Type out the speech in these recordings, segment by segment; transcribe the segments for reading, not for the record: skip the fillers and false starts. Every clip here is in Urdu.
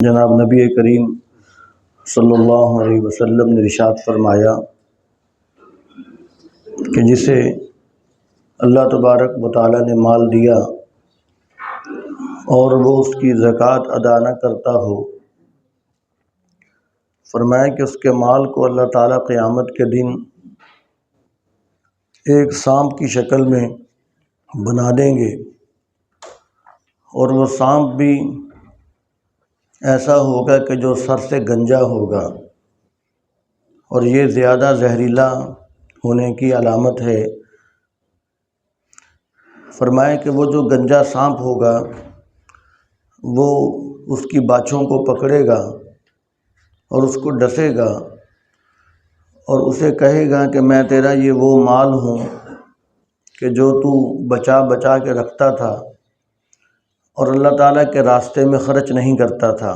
جناب نبی کریم صلی اللہ علیہ وسلم نے ارشاد فرمایا کہ جسے اللہ تبارک و تعالی نے مال دیا اور وہ اس کی زکوٰۃ ادا نہ کرتا ہو، فرمایا کہ اس کے مال کو اللہ تعالیٰ قیامت کے دن ایک سانپ کی شکل میں بنا دیں گے، اور وہ سانپ بھی ایسا ہوگا کہ جو سر سے گنجا ہوگا، اور یہ زیادہ زہریلا ہونے کی علامت ہے۔ فرمایا کہ وہ جو گنجا سانپ ہوگا وہ اس کی باچھوں کو پکڑے گا اور اس کو ڈسے گا اور اسے کہے گا کہ میں تیرا یہ وہ مال ہوں کہ جو تو بچا بچا کے رکھتا تھا اور اللہ تعالیٰ کے راستے میں خرچ نہیں کرتا تھا۔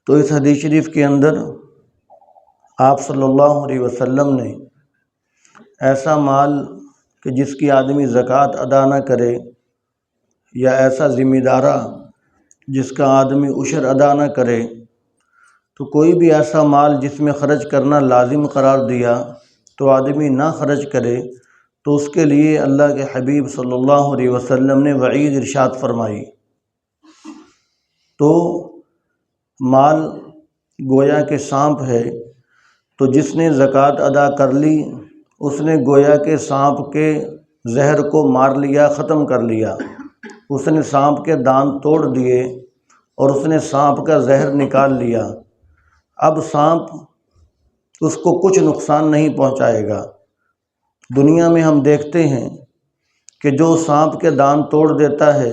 تو اس حدیث شریف کے اندر آپ صلی اللہ علیہ وسلم نے ایسا مال کہ جس کی آدمی زکوٰۃ ادا نہ کرے، یا ایسا ذمہ دارہ جس کا آدمی عشر ادا نہ کرے، تو کوئی بھی ایسا مال جس میں خرچ کرنا لازم قرار دیا تو آدمی نہ خرچ کرے، تو اس کے لیے اللہ کے حبیب صلی اللہ علیہ وسلم نے وعید ارشاد فرمائی۔ تو مال گویا کہ سانپ ہے، تو جس نے زکوٰۃ ادا کر لی اس نے گویا کہ سانپ کے زہر کو مار لیا، ختم کر لیا۔ اس نے سانپ کے دانت توڑ دیے اور اس نے سانپ کا زہر نکال لیا۔ اب سانپ اس کو کچھ نقصان نہیں پہنچائے گا۔ دنیا میں ہم دیکھتے ہیں کہ جو سانپ کے دانت توڑ دیتا ہے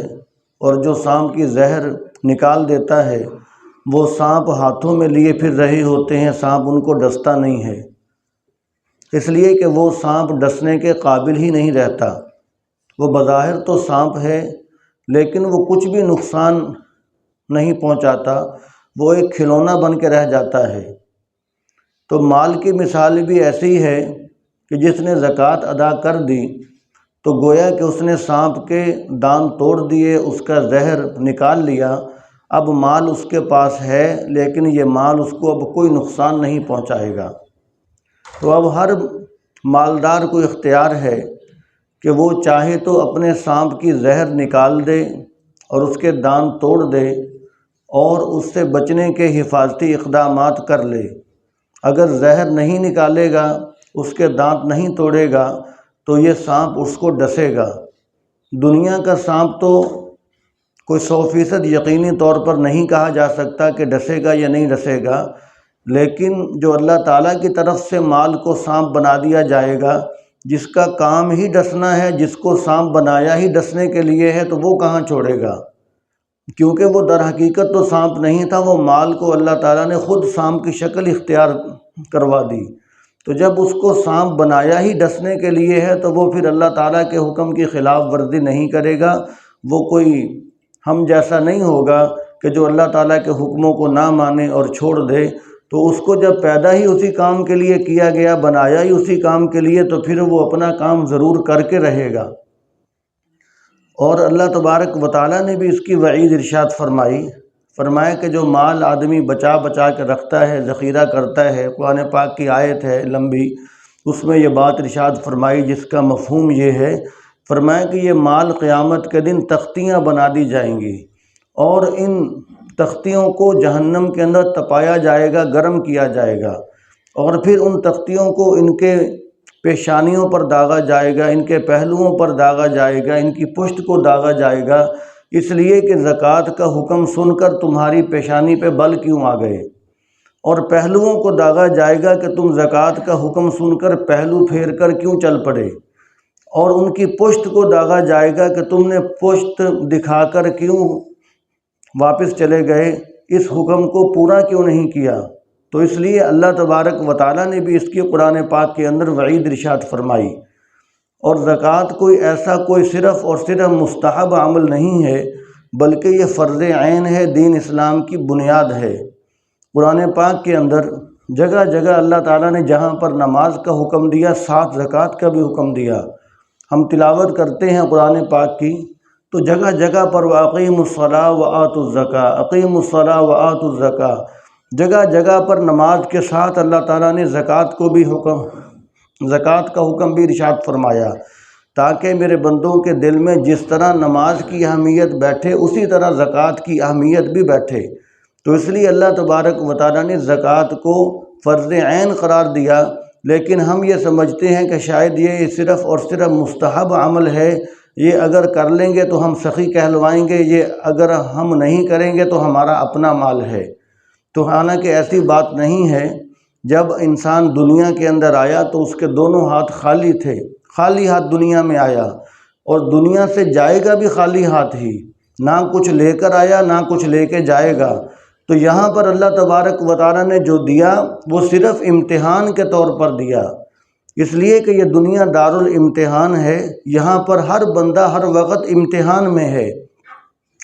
اور جو سانپ کی زہر نکال دیتا ہے، وہ سانپ ہاتھوں میں لیے پھر رہے ہوتے ہیں، سانپ ان کو ڈستا نہیں ہے، اس لیے کہ وہ سانپ ڈسنے کے قابل ہی نہیں رہتا۔ وہ بظاہر تو سانپ ہے لیکن وہ کچھ بھی نقصان نہیں پہنچاتا، وہ ایک کھلونا بن کے رہ جاتا ہے۔ تو مال کی مثال بھی ایسی ہے کہ جس نے زکوٰۃ ادا کر دی تو گویا کہ اس نے سانپ کے دانت توڑ دیے، اس کا زہر نکال لیا۔ اب مال اس کے پاس ہے لیکن یہ مال اس کو اب کوئی نقصان نہیں پہنچائے گا۔ تو اب ہر مالدار کو اختیار ہے کہ وہ چاہے تو اپنے سانپ کی زہر نکال دے اور اس کے دانت توڑ دے اور اس سے بچنے کے حفاظتی اقدامات کر لے۔ اگر زہر نہیں نکالے گا، اس کے دانت نہیں توڑے گا، تو یہ سانپ اس کو ڈسے گا۔ دنیا کا سانپ تو کوئی 100% یقینی طور پر نہیں کہا جا سکتا کہ ڈسے گا یا نہیں ڈسے گا، لیکن جو اللہ تعالیٰ کی طرف سے مال کو سانپ بنا دیا جائے گا، جس کا کام ہی ڈسنا ہے، جس کو سانپ بنایا ہی ڈسنے کے لیے ہے، تو وہ کہاں چھوڑے گا؟ کیونکہ وہ در حقیقت تو سانپ نہیں تھا، وہ مال کو اللہ تعالیٰ نے خود سانپ کی شکل اختیار کروا دی۔ تو جب اس کو سانپ بنایا ہی ڈسنے کے لیے ہے تو وہ پھر اللہ تعالیٰ کے حکم کی خلاف ورزی نہیں کرے گا۔ وہ کوئی ہم جیسا نہیں ہوگا کہ جو اللہ تعالیٰ کے حکموں کو نہ مانے اور چھوڑ دے۔ تو اس کو جب پیدا ہی اسی کام کے لیے کیا گیا، بنایا ہی اسی کام کے لیے، تو پھر وہ اپنا کام ضرور کر کے رہے گا۔ اور اللہ تبارک و تعالیٰ نے بھی اس کی وعید ارشاد فرمایا کہ جو مال آدمی بچا بچا کے رکھتا ہے، ذخیرہ کرتا ہے، قرآن پاک کی آیت ہے لمبی، اس میں یہ بات ارشاد فرمائی جس کا مفہوم یہ ہے، فرمایا کہ یہ مال قیامت کے دن تختیاں بنا دی جائیں گی اور ان تختیوں کو جہنم کے اندر تپایا جائے گا، گرم کیا جائے گا، اور پھر ان تختیوں کو ان کے پیشانیوں پر داغا جائے گا، ان کے پہلوؤں پر داغا جائے گا، ان کی پشت کو داغا جائے گا، اس لیے کہ زکوٰۃ کا حکم سن کر تمہاری پیشانی پہ بل کیوں آ گئے، اور پہلوؤں کو داغا جائے گا کہ تم زکوٰۃ کا حکم سن کر پہلو پھیر کر کیوں چل پڑے، اور ان کی پشت کو داغا جائے گا کہ تم نے پشت دکھا کر کیوں واپس چلے گئے، اس حکم کو پورا کیوں نہیں کیا۔ تو اس لیے اللہ تبارک و تعالیٰ نے بھی اس کی قرآن پاک کے اندر وعید ارشاد فرمائی۔ اور زکوٰۃ کوئی صرف اور صرف مستحب عمل نہیں ہے، بلکہ یہ فرض عین ہے، دین اسلام کی بنیاد ہے۔ قرآن پاک کے اندر جگہ جگہ اللہ تعالیٰ نے جہاں پر نماز کا حکم دیا، ساتھ زکوٰۃ کا بھی حکم دیا۔ ہم تلاوت کرتے ہیں قرآن پاک کی تو جگہ جگہ پر وَأَقِیمُوا الصَّلَاةَ وَآتُوا الزَّکَاةَ، اقیموا الصَّلَاةَ وَآتُوا الزَّکَاةَ، جگہ جگہ پر نماز کے ساتھ اللہ تعالیٰ نے زکوٰۃ کا حکم بھی ارشاد فرمایا، تاکہ میرے بندوں کے دل میں جس طرح نماز کی اہمیت بیٹھے اسی طرح زکوٰۃ کی اہمیت بھی بیٹھے۔ تو اس لیے اللہ تبارک و تعالیٰ نے زکوٰۃ کو فرض عین قرار دیا، لیکن ہم یہ سمجھتے ہیں کہ شاید یہ صرف اور صرف مستحب عمل ہے، یہ اگر کر لیں گے تو ہم سخی کہلوائیں گے، یہ اگر ہم نہیں کریں گے تو ہمارا اپنا مال ہے۔ تو حالانکہ ایسی بات نہیں ہے۔ جب انسان دنیا کے اندر آیا تو اس کے دونوں ہاتھ خالی تھے، خالی ہاتھ دنیا میں آیا اور دنیا سے جائے گا بھی خالی ہاتھ ہی، نہ کچھ لے کر آیا نہ کچھ لے کے جائے گا۔ تو یہاں پر اللہ تبارک و تعالیٰ نے جو دیا وہ صرف امتحان کے طور پر دیا، اس لیے کہ یہ دنیا دارالامتحان ہے، یہاں پر ہر بندہ ہر وقت امتحان میں ہے۔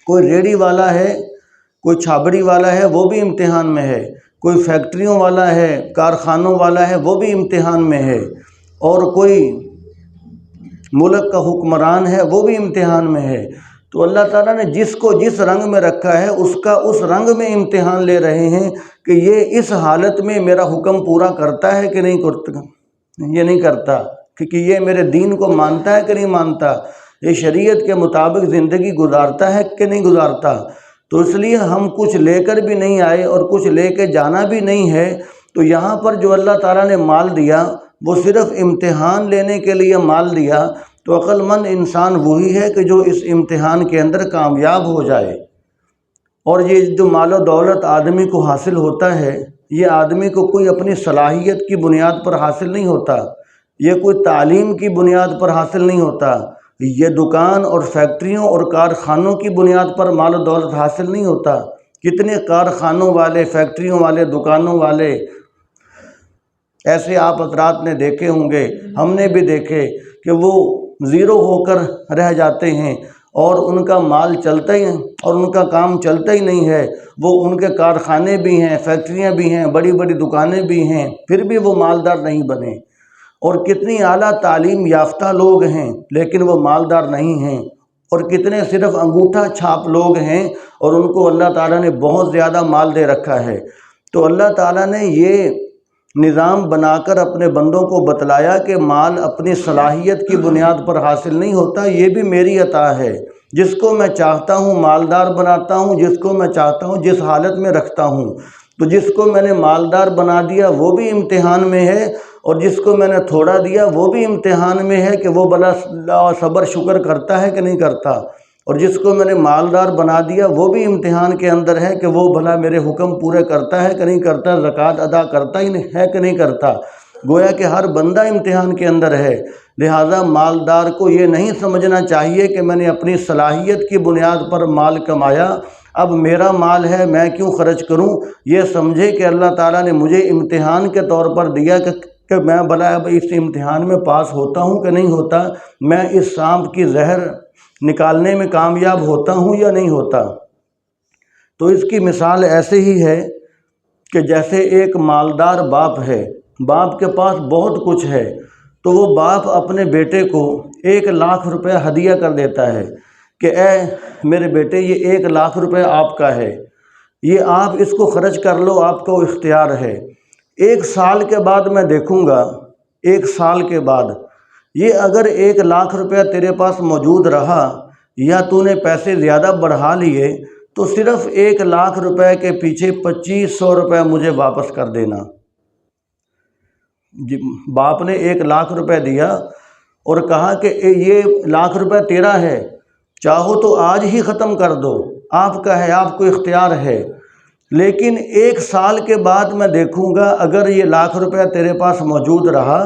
کوئی ریڑھی والا ہے، کوئی چھابڑی والا ہے، وہ بھی امتحان میں ہے، کوئی فیکٹریوں والا ہے، کارخانوں والا ہے، وہ بھی امتحان میں ہے، اور کوئی ملک کا حکمران ہے وہ بھی امتحان میں ہے۔ تو اللہ تعالیٰ نے جس کو جس رنگ میں رکھا ہے اس کا اس رنگ میں امتحان لے رہے ہیں کہ یہ اس حالت میں میرا حکم پورا کرتا ہے کہ نہیں کرتا، یہ نہیں کرتا، کیونکہ یہ میرے دین کو مانتا ہے کہ نہیں مانتا، یہ شریعت کے مطابق زندگی گزارتا ہے کہ نہیں گزارتا۔ تو اس لیے ہم کچھ لے کر بھی نہیں آئے اور کچھ لے کے جانا بھی نہیں ہے۔ تو یہاں پر جو اللہ تعالیٰ نے مال دیا وہ صرف امتحان لینے کے لیے مال دیا۔ تو عقل مند انسان وہی ہے کہ جو اس امتحان کے اندر کامیاب ہو جائے۔ اور یہ جو مال و دولت آدمی کو حاصل ہوتا ہے، یہ آدمی کو کوئی اپنی صلاحیت کی بنیاد پر حاصل نہیں ہوتا، یہ کوئی تعلیم کی بنیاد پر حاصل نہیں ہوتا، یہ دکان اور فیکٹریوں اور کارخانوں کی بنیاد پر مال و دولت حاصل نہیں ہوتا۔ کتنے کارخانوں والے، فیکٹریوں والے، دکانوں والے ایسے آپ حضرات نے دیکھے ہوں گے، ہم نے بھی دیکھے کہ وہ زیرو ہو کر رہ جاتے ہیں اور ان کا مال چلتا ہی اور ان کا کام چلتا ہی نہیں ہے۔ وہ ان کے کارخانے بھی ہیں، فیکٹریاں بھی ہیں، بڑی بڑی دکانیں بھی ہیں، پھر بھی وہ مالدار نہیں بنے۔ اور کتنی اعلیٰ تعلیم یافتہ لوگ ہیں لیکن وہ مالدار نہیں ہیں، اور کتنے صرف انگوٹھا چھاپ لوگ ہیں اور ان کو اللہ تعالیٰ نے بہت زیادہ مال دے رکھا ہے۔ تو اللہ تعالیٰ نے یہ نظام بنا کر اپنے بندوں کو بتلایا کہ مال اپنی صلاحیت کی بنیاد پر حاصل نہیں ہوتا، یہ بھی میری عطا ہے۔ جس کو میں چاہتا ہوں مالدار بناتا ہوں، جس کو میں چاہتا ہوں جس حالت میں رکھتا ہوں۔ تو جس کو میں نے مالدار بنا دیا وہ بھی امتحان میں ہے، اور جس کو میں نے تھوڑا دیا وہ بھی امتحان میں ہے کہ وہ بلا صبر شکر کرتا ہے کہ نہیں کرتا، اور جس کو میں نے مالدار بنا دیا وہ بھی امتحان کے اندر ہے کہ وہ بھلا میرے حکم پورے کرتا ہے کہ نہیں کرتا، زکوٰۃ ادا کرتا ہی ہے کہ نہیں کرتا۔ گویا کہ ہر بندہ امتحان کے اندر ہے، لہٰذا مالدار کو یہ نہیں سمجھنا چاہیے کہ میں نے اپنی صلاحیت کی بنیاد پر مال کمایا، اب میرا مال ہے میں کیوں خرچ کروں۔ یہ سمجھے کہ اللہ تعالیٰ نے مجھے امتحان کے طور پر دیا کہ میں بھلا اب اس امتحان میں پاس ہوتا ہوں کہ نہیں ہوتا، میں اس سانپ کی زہر نکالنے میں کامیاب ہوتا ہوں یا نہیں ہوتا۔ تو اس کی مثال ایسے ہی ہے کہ جیسے ایک مالدار باپ ہے، باپ کے پاس بہت کچھ ہے، تو وہ باپ اپنے بیٹے کو 1,00,000 روپے ہدیہ کر دیتا ہے کہ اے میرے بیٹے یہ 1,00,000 روپے آپ کا ہے، یہ آپ اس کو خرچ کر لو، آپ کو اختیار ہے۔ 1 سال کے بعد میں دیکھوں گا، 1 سال کے بعد یہ اگر 1,00,000 روپیہ تیرے پاس موجود رہا یا تو نے پیسے زیادہ بڑھا لیے تو صرف 1,00,000 روپے کے پیچھے 2,500 روپے مجھے واپس کر دینا۔ باپ نے 1,00,000 روپے دیا اور کہا کہ یہ 1,00,000 روپے تیرا ہے، چاہو تو آج ہی ختم کر دو، آپ کا ہے، آپ کو اختیار ہے، لیکن 1 سال کے بعد میں دیکھوں گا اگر یہ 1,00,000 روپے تیرے پاس موجود رہا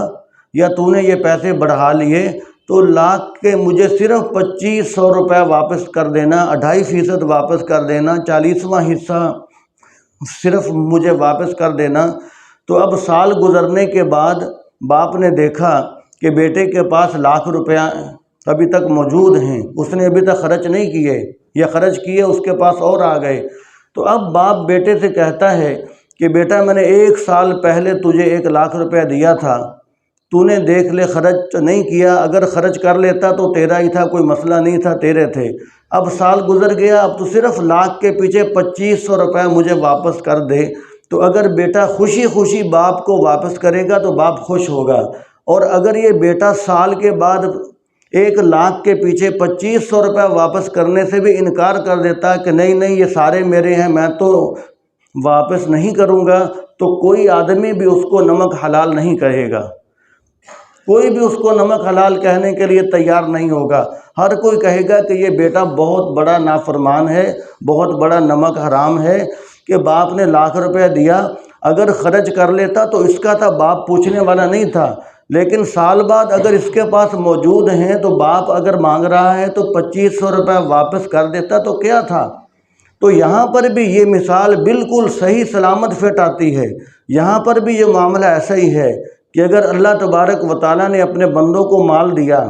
یا تو نے یہ پیسے بڑھا لیے تو 1,00,000 کے مجھے صرف 2,500 روپے واپس کر دینا، 2.5% واپس کر دینا، 40واں حصہ صرف مجھے واپس کر دینا۔ تو اب سال گزرنے کے بعد باپ نے دیکھا کہ بیٹے کے پاس 1,00,000 روپے ابھی تک موجود ہیں، اس نے ابھی تک خرچ نہیں کیے یا خرچ کیے اس کے پاس اور آ گئے۔ تو اب باپ بیٹے سے کہتا ہے کہ بیٹا میں نے 1 سال پہلے تجھے 1,00,000 روپے دیا تھا، تو نے دیکھ لے خرچ نہیں کیا، اگر خرچ کر لیتا تو تیرا ہی تھا، کوئی مسئلہ نہیں تھا، تیرے تھے۔ اب سال گزر گیا، اب تو صرف لاکھ کے پیچھے 2500 روپے مجھے واپس کر دے۔ تو اگر بیٹا خوشی خوشی باپ کو واپس کرے گا تو باپ خوش ہوگا، اور اگر یہ بیٹا سال کے بعد 1,00,000 کے پیچھے 2500 روپے واپس کرنے سے بھی انکار کر دیتا کہ نہیں نہیں یہ سارے میرے ہیں، میں تو واپس نہیں کروں گا، تو کوئی آدمی بھی اس کو نمک حلال نہیں کہے گا، کوئی بھی اس کو نمک حلال کہنے کے لیے تیار نہیں ہوگا۔ ہر کوئی کہے گا کہ یہ بیٹا بہت بڑا نافرمان ہے، بہت بڑا نمک حرام ہے کہ باپ نے لاکھ روپے دیا، اگر خرچ کر لیتا تو اس کا تھا، باپ پوچھنے والا نہیں تھا، لیکن سال بعد اگر اس کے پاس موجود ہیں تو باپ اگر مانگ رہا ہے تو 2500 روپے واپس کر دیتا تو کیا تھا۔ تو یہاں پر بھی یہ مثال بالکل صحیح سلامت فٹ آتی ہے، یہاں پر بھی یہ معاملہ ایسا ہی ہے کہ اگر اللہ تبارک و تعالیٰ نے اپنے بندوں کو مال دیا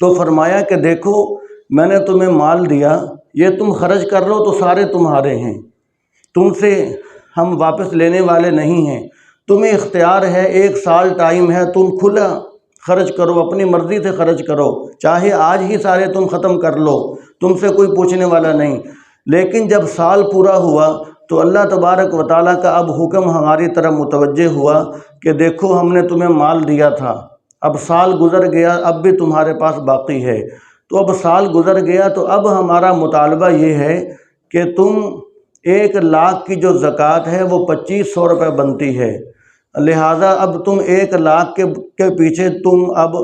تو فرمایا کہ دیکھو میں نے تمہیں مال دیا، یہ تم خرچ کر لو تو سارے تمہارے ہیں، تم سے ہم واپس لینے والے نہیں ہیں، تمہیں اختیار ہے، 1 سال ٹائم ہے، تم کھلا خرچ کرو، اپنی مرضی سے خرچ کرو، چاہے آج ہی سارے تم ختم کر لو، تم سے کوئی پوچھنے والا نہیں۔ لیکن جب سال پورا ہوا تو اللہ تبارک و تعالیٰ کا اب حکم ہماری طرف متوجہ ہوا کہ دیکھو ہم نے تمہیں مال دیا تھا، اب سال گزر گیا، اب بھی تمہارے پاس باقی ہے، تو اب سال گزر گیا تو اب ہمارا مطالبہ یہ ہے کہ تم 1,00,000 کی جو زکوٰۃ ہے وہ 2500 روپے بنتی ہے، لہٰذا اب تم 1,00,000 کے پیچھے تم اب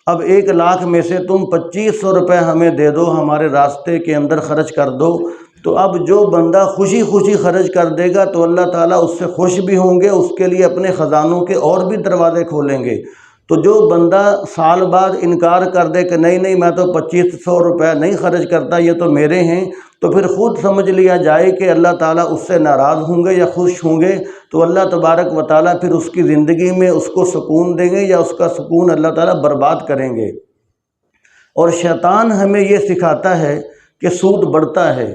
1,00,000 میں سے تم 2500 روپے ہمیں دے دو، ہمارے راستے کے اندر خرچ کر دو۔ تو اب جو بندہ خوشی خوشی خرچ کر دے گا تو اللہ تعالیٰ اس سے خوش بھی ہوں گے، اس کے لیے اپنے خزانوں کے اور بھی دروازے کھولیں گے۔ تو جو بندہ سال بعد انکار کر دے کہ نہیں نہیں میں تو 2500 روپے نہیں خرچ کرتا، یہ تو میرے ہیں، تو پھر خود سمجھ لیا جائے کہ اللہ تعالیٰ اس سے ناراض ہوں گے یا خوش ہوں گے، تو اللہ تبارک و تعالیٰ پھر اس کی زندگی میں اس کو سکون دیں گے یا اس کا سکون اللہ تعالیٰ برباد کریں گے۔ اور شیطان ہمیں یہ سکھاتا ہے کہ سود بڑھتا ہے،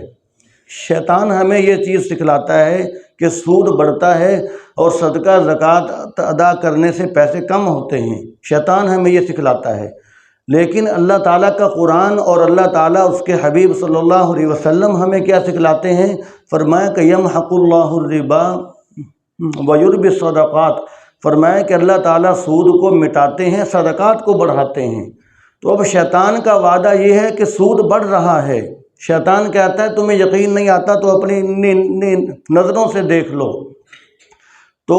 شیطان ہمیں یہ چیز سکھلاتا ہے کہ سود بڑھتا ہے اور صدقہ زکوٰۃ ادا کرنے سے پیسے کم ہوتے ہیں، شیطان ہمیں یہ سکھلاتا ہے۔ لیکن اللہ تعالیٰ کا قرآن اور اللہ تعالیٰ اس کے حبیب صلی اللہ علیہ وسلم ہمیں کیا سکھلاتے ہیں؟ فرمایا کہ یمحق اللہ الربا ویربی الصدقات، فرمایا کہ اللہ تعالیٰ سود کو مٹاتے ہیں، صدقات کو بڑھاتے ہیں۔ تو اب شیطان کا وعدہ یہ ہے کہ سود بڑھ رہا ہے، شیطان کہتا ہے تمہیں یقین نہیں آتا تو اپنی نظروں سے دیکھ لو، تو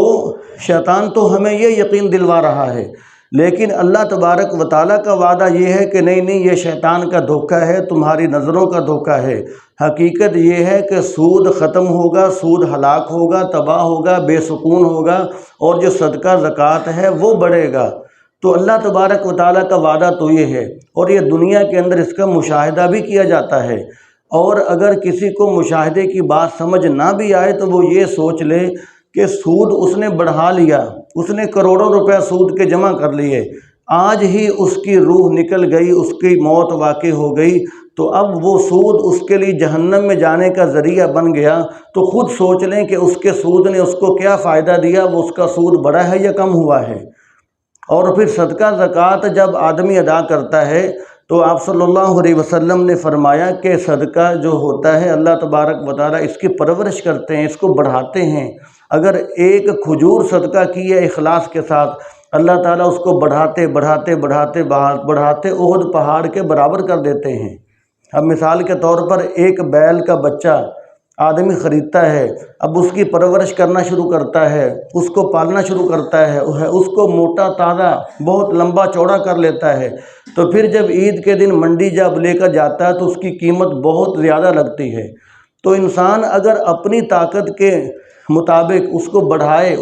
شیطان تو ہمیں یہ یقین دلوا رہا ہے، لیکن اللہ تبارک و تعالیٰ کا وعدہ یہ ہے کہ نہیں نہیں یہ شیطان کا دھوکہ ہے، تمہاری نظروں کا دھوکہ ہے۔ حقیقت یہ ہے کہ سود ختم ہوگا، سود ہلاک ہوگا، تباہ ہوگا، بے سکون ہوگا، اور جو صدقہ زکوٰۃ ہے وہ بڑھے گا۔ تو اللہ تبارک و تعالیٰ کا وعدہ تو یہ ہے، اور یہ دنیا کے اندر اس کا مشاہدہ بھی کیا جاتا ہے۔ اور اگر کسی کو مشاہدے کی بات سمجھ نہ بھی آئے تو وہ یہ سوچ لے کہ سود اس نے بڑھا لیا، اس نے کروڑوں روپے سود کے جمع کر لیے، آج ہی اس کی روح نکل گئی، اس کی موت واقع ہو گئی، تو اب وہ سود اس کے لیے جہنم میں جانے کا ذریعہ بن گیا۔ تو خود سوچ لیں کہ اس کے سود نے اس کو کیا فائدہ دیا، وہ اس کا سود بڑھا ہے یا کم ہوا ہے۔ اور پھر صدقہ زکوٰۃ جب آدمی ادا کرتا ہے تو آپ صلی اللہ علیہ وسلم نے فرمایا کہ صدقہ جو ہوتا ہے اللہ تبارک و تعالیٰ اس کی پرورش کرتے ہیں، اس کو بڑھاتے ہیں۔ اگر ایک کھجور صدقہ کی ہے اخلاص کے ساتھ، اللہ تعالیٰ اس کو بڑھاتے بڑھاتے بڑھاتے بڑھاتے احد پہاڑ کے برابر کر دیتے ہیں۔ اب مثال کے طور پر ایک بیل کا بچہ آدمی خریدتا ہے، اب اس کی پرورش کرنا شروع کرتا ہے، اس کو پالنا شروع کرتا ہے، اس کو موٹا تازہ بہت لمبا چوڑا کر لیتا ہے، تو پھر جب عید کے دن منڈی جب لے کر جاتا ہے تو اس کی قیمت بہت زیادہ لگتی ہے۔ تو انسان اگر اپنی طاقت کے مطابق اس کو بڑھائے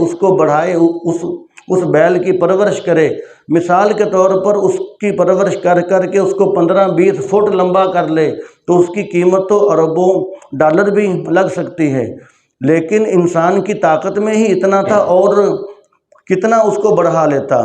اس بیل کی پرورش کرے، مثال کے طور پر اس کی پرورش کر کے اس کو 15-20 فٹ لمبا کر لے تو اس کی قیمت تو اربوں ڈالر بھی لگ سکتی ہے، لیکن انسان کی طاقت میں ہی اتنا تھا اور کتنا اس کو بڑھا لیتا۔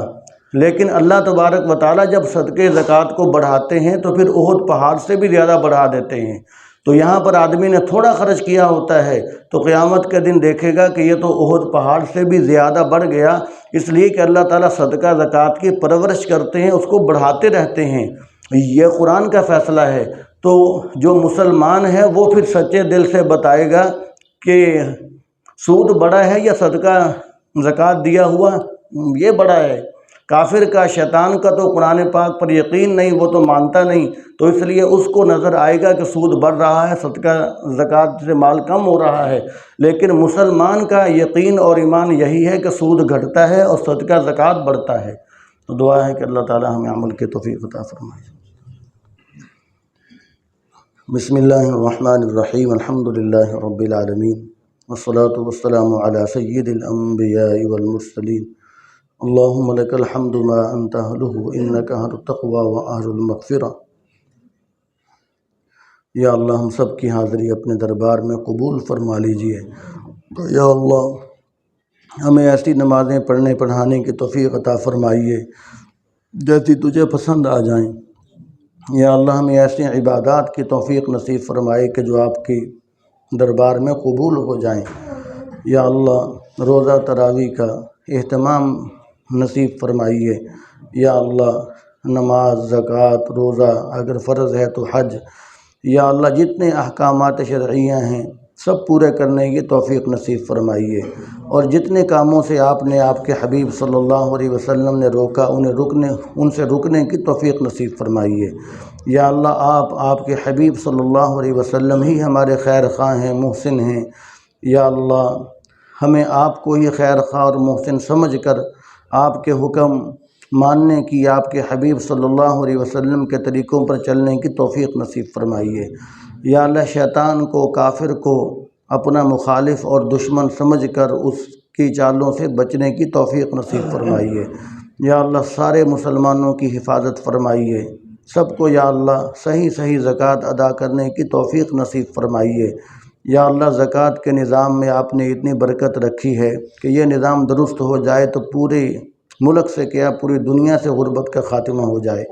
لیکن اللہ تبارک و تعالیٰ جب صدقے زکوٰۃ کو بڑھاتے ہیں تو پھر احد پہاڑ سے بھی زیادہ بڑھا دیتے ہیں۔ تو یہاں پر آدمی نے تھوڑا خرچ کیا ہوتا ہے تو قیامت کے دن دیکھے گا کہ یہ تو احد پہاڑ سے بھی زیادہ بڑھ گیا، اس لیے کہ اللہ تعالیٰ صدقہ زکوٰۃ کی پرورش کرتے ہیں، اس کو بڑھاتے رہتے ہیں۔ یہ قرآن کا فیصلہ ہے۔ تو جو مسلمان ہے وہ پھر سچے دل سے بتائے گا کہ سود بڑا ہے یا صدقہ زکوٰۃ دیا ہوا یہ بڑا ہے۔ کافر کا، شیطان کا تو قرآن پاک پر یقین نہیں، وہ تو مانتا نہیں، تو اس لیے اس کو نظر آئے گا کہ سود بڑھ رہا ہے، صدقہ زکوٰۃ سے مال کم ہو رہا ہے، لیکن مسلمان کا یقین اور ایمان یہی ہے کہ سود گھٹتا ہے اور صدقہ زکوٰۃ بڑھتا ہے۔ تو دعا ہے کہ اللہ تعالی ہمیں عمل کی توفیق عطا فرمائے۔ بسم اللہ الرحمن الرحیم، الحمد للہ رب العالمین، والصلاة والسلام علی سید الانبیاء والمرسلین، اللہم لک الحمد ما انت اہلہ انک اہل التقوی و اہل المغفرہ۔ یا اللہ ہم سب کی حاضری اپنے دربار میں قبول فرما لیجئے۔ یا اللہ ہمیں ایسی نمازیں پڑھنے پڑھانے کی توفیق عطا فرمائیے جیسی تجھے پسند آ جائیں۔ یا اللہ ہمیں ایسی عبادات کی توفیق نصیب فرمائے کہ جو آپ کی دربار میں قبول ہو جائیں۔ یا اللہ روزہ تراویح کا اہتمام نصیب فرمائیے۔ یا اللہ نماز، زکوٰۃ، روزہ، اگر فرض ہے تو حج، یا اللہ جتنے احکامات شرعیہ ہیں سب پورے کرنے کی توفیق نصیب فرمائیے، اور جتنے کاموں سے آپ نے آپ کے حبیب صلی اللہ علیہ وسلم نے روکا ان سے رکنے کی توفیق نصیب فرمائیے۔ یا اللہ آپ کے حبیب صلی اللہ علیہ وسلم ہی ہمارے خیر خواہ ہیں، محسن ہیں۔ یا اللہ ہمیں آپ کو ہی خیر خواہ اور محسن سمجھ کر آپ کے حکم ماننے کی، آپ کے حبیب صلی اللہ علیہ وسلم کے طریقوں پر چلنے کی توفیق نصیب فرمائیے۔ یا اللہ شیطان کو، کافر کو اپنا مخالف اور دشمن سمجھ کر اس کی چالوں سے بچنے کی توفیق نصیب فرمائیے۔ یا اللہ سارے مسلمانوں کی حفاظت فرمائیے، سب کو یا اللہ صحیح زکوٰۃ ادا کرنے کی توفیق نصیب فرمائیے۔ یا اللہ زکوٰۃ کے نظام میں آپ نے اتنی برکت رکھی ہے کہ یہ نظام درست ہو جائے تو پورے ملک سے کیا پوری دنیا سے غربت کا خاتمہ ہو جائے۔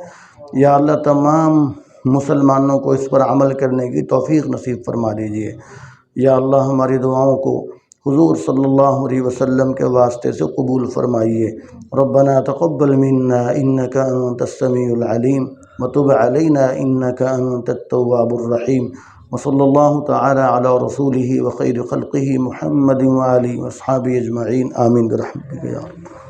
یا اللہ تمام مسلمانوں کو اس پر عمل کرنے کی توفیق نصیب فرما دیجیے۔ یا اللہ ہماری دعاؤں کو حضور صلی اللہ علیہ وسلم کے واسطے سے قبول فرمائیے۔ ربنا تقبل منا انک انت السمیع العلیم وتب علینا انک انت التواب الرحیم، وصلی اللہ تعالی علی رسولہ وخیر خلقہ محمد وآلہ واصحابہ اجمعین، آمین برحمتک یا رب۔